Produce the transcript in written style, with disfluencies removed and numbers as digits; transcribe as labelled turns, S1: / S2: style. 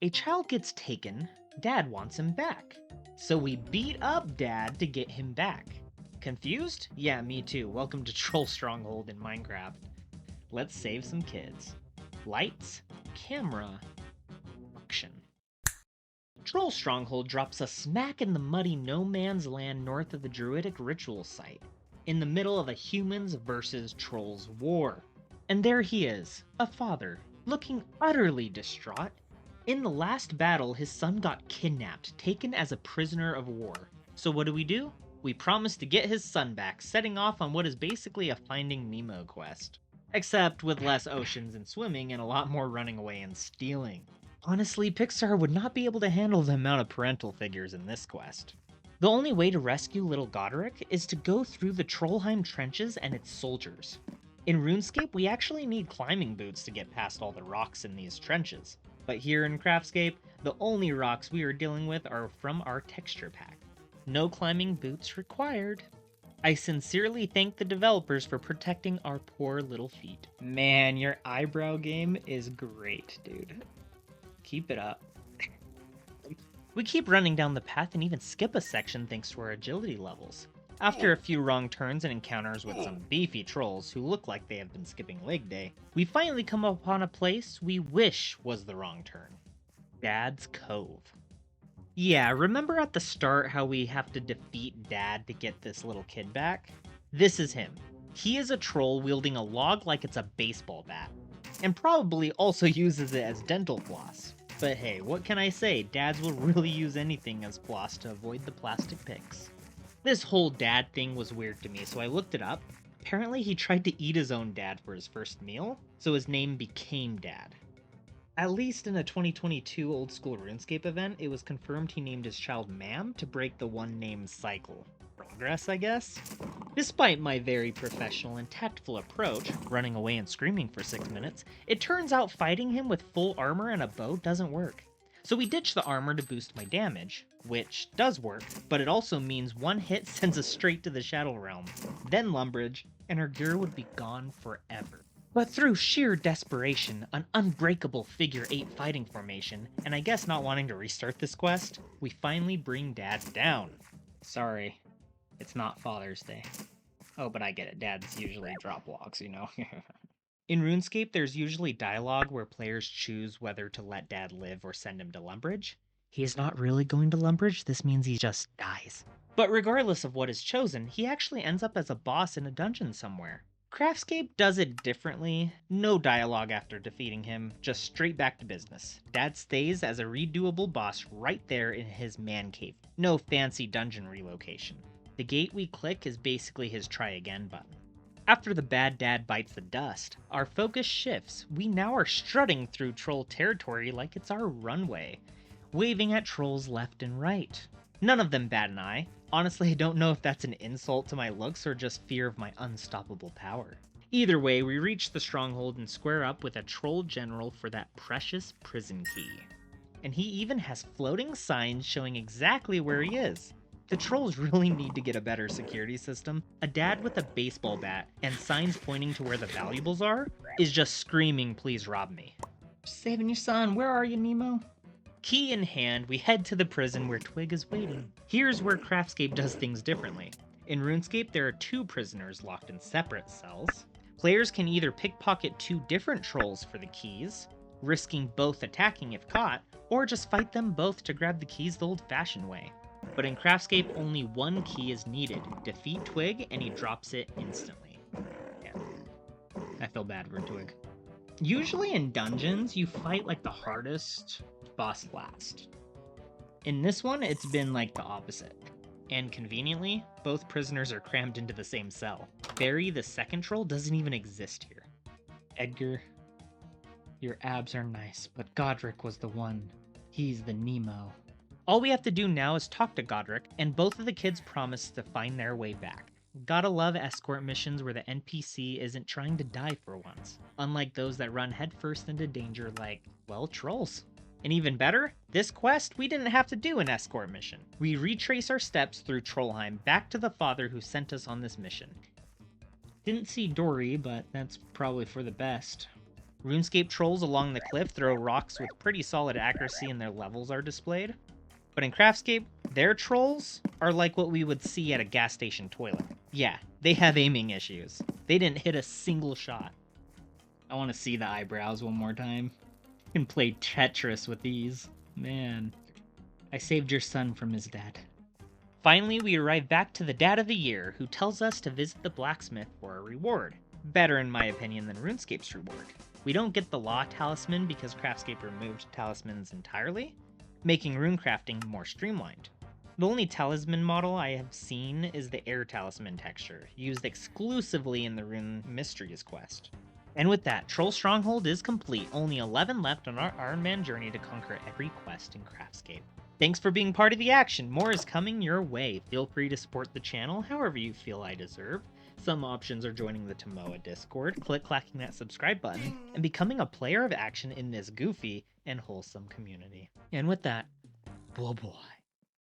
S1: A child gets taken, Dad wants him back. So we beat up Dad to get him back. Confused? Yeah, me too. Welcome to Troll Stronghold in Minecraft. Let's save some kids. Lights, camera, action. Troll Stronghold drops us smack in the muddy no man's land north of the druidic ritual site, in the middle of a humans versus trolls war. And there he is, a father, looking utterly distraught. In the last battle, his son got kidnapped, taken as a prisoner of war. So what do? We promise to get his son back, setting off on what is basically a Finding Nemo quest. Except with less oceans and swimming and a lot more running away and stealing. Honestly, Pixar would not be able to handle the amount of parental figures in this quest. The only way to rescue little Godric is to go through the Trollheim trenches and its soldiers. In RuneScape, we actually need climbing boots to get past all the rocks in these trenches. But here in CraftScape, the only rocks we are dealing with are from our texture pack. No climbing boots required. I sincerely thank the developers for protecting our poor little feet. Man, your eyebrow game is great, dude. Keep it up. We keep running down the path and even skip a section thanks to our agility levels. After a few wrong turns and encounters with some beefy trolls who look like they have been skipping leg day, we finally come upon a place we wish was the wrong turn. Dad's Cove. Yeah, remember at the start how we have to defeat Dad to get this little kid back? This is him. He is a troll wielding a log like it's a baseball bat, and probably also uses it as dental floss. But hey, what can I say? Dads will really use anything as floss to avoid the plastic picks. This whole dad thing was weird to me, so I looked it up. Apparently he tried to eat his own dad for his first meal, so his name became Dad. At least in a 2022 Old School RuneScape event, it was confirmed he named his child Ma'am to break the one-name cycle. Progress, I guess? Despite my very professional and tactful approach, running away and screaming for 6 minutes, it turns out fighting him with full armor and a bow doesn't work. So we ditch the armor to boost my damage, which does work, but it also means one hit sends us straight to the Shadow Realm, then Lumbridge, and our gear would be gone forever. But through sheer desperation, an unbreakable figure 8 fighting formation, and I guess not wanting to restart this quest, we finally bring Dad down. Sorry, it's not Father's Day. Oh, but I get it, dads usually drop logs, you know? In RuneScape, there's usually dialogue where players choose whether to let Dad live or send him to Lumbridge. He is not really going to Lumbridge, this means he just dies. But regardless of what is chosen, he actually ends up as a boss in a dungeon somewhere. CraftScape does it differently. No dialogue after defeating him, just straight back to business. Dad stays as a redoable boss right there in his man cave. No fancy dungeon relocation. The gate we click is basically his try again button. After the bad dad bites the dust, our focus shifts. We now are strutting through troll territory like it's our runway, waving at trolls left and right. None of them bat an eye. Honestly, I don't know if that's an insult to my looks or just fear of my unstoppable power. Either way, we reach the stronghold and square up with a troll general for that precious prison key. And he even has floating signs showing exactly where he is. The trolls really need to get a better security system. A dad with a baseball bat and signs pointing to where the valuables are is just screaming, please rob me. Saving your son, where are you, Nemo? Key in hand, we head to the prison where Twig is waiting. Here's where CraftScape does things differently. In RuneScape, there are 2 prisoners locked in separate cells. Players can either pickpocket 2 different trolls for the keys, risking both attacking if caught, or just fight them both to grab the keys the old-fashioned way. But in CraftScape, only 1 key is needed. Defeat Twig, and he drops it instantly. Yeah. I feel bad for Twig. Usually in dungeons, you fight like the hardest boss last. In this one, it's been like the opposite. And conveniently, both prisoners are crammed into the same cell. Barry, the second troll, doesn't even exist here. Edgar, your abs are nice, but Godric was the one. He's the Nemo. All we have to do now is talk to Godric, and both of the kids promise to find their way back. Gotta love escort missions where the NPC isn't trying to die for once, unlike those that run headfirst into danger like, well, trolls. And even better, this quest, we didn't have to do an escort mission. We retrace our steps through Trollheim back to the father who sent us on this mission. Didn't see Dory, but that's probably for the best. RuneScape trolls along the cliff throw rocks with pretty solid accuracy and their levels are displayed. But in CraftScape, their trolls are like what we would see at a gas station toilet. Yeah, they have aiming issues. They didn't hit a single shot. I want to see the eyebrows one more time. You can play Tetris with these. Man, I saved your son from his dad. Finally, we arrive back to the Dad of the Year, who tells us to visit the blacksmith for a reward. Better in my opinion than RuneScape's reward. We don't get the Law Talisman because CraftScape removed talismans entirely, making runecrafting more streamlined. The only talisman model I have seen is the Air Talisman texture, used exclusively in the Rune Mysteries quest. And with that, Troll Stronghold is complete, only 11 left on our Ironman journey to conquer every quest in CraftScape. Thanks for being part of the action, more is coming your way. Feel free to support the channel however you feel I deserve. Some options are joining the TMOA Discord, clacking that subscribe button, and becoming a player of action in this goofy and wholesome community. And with that, bye-bye.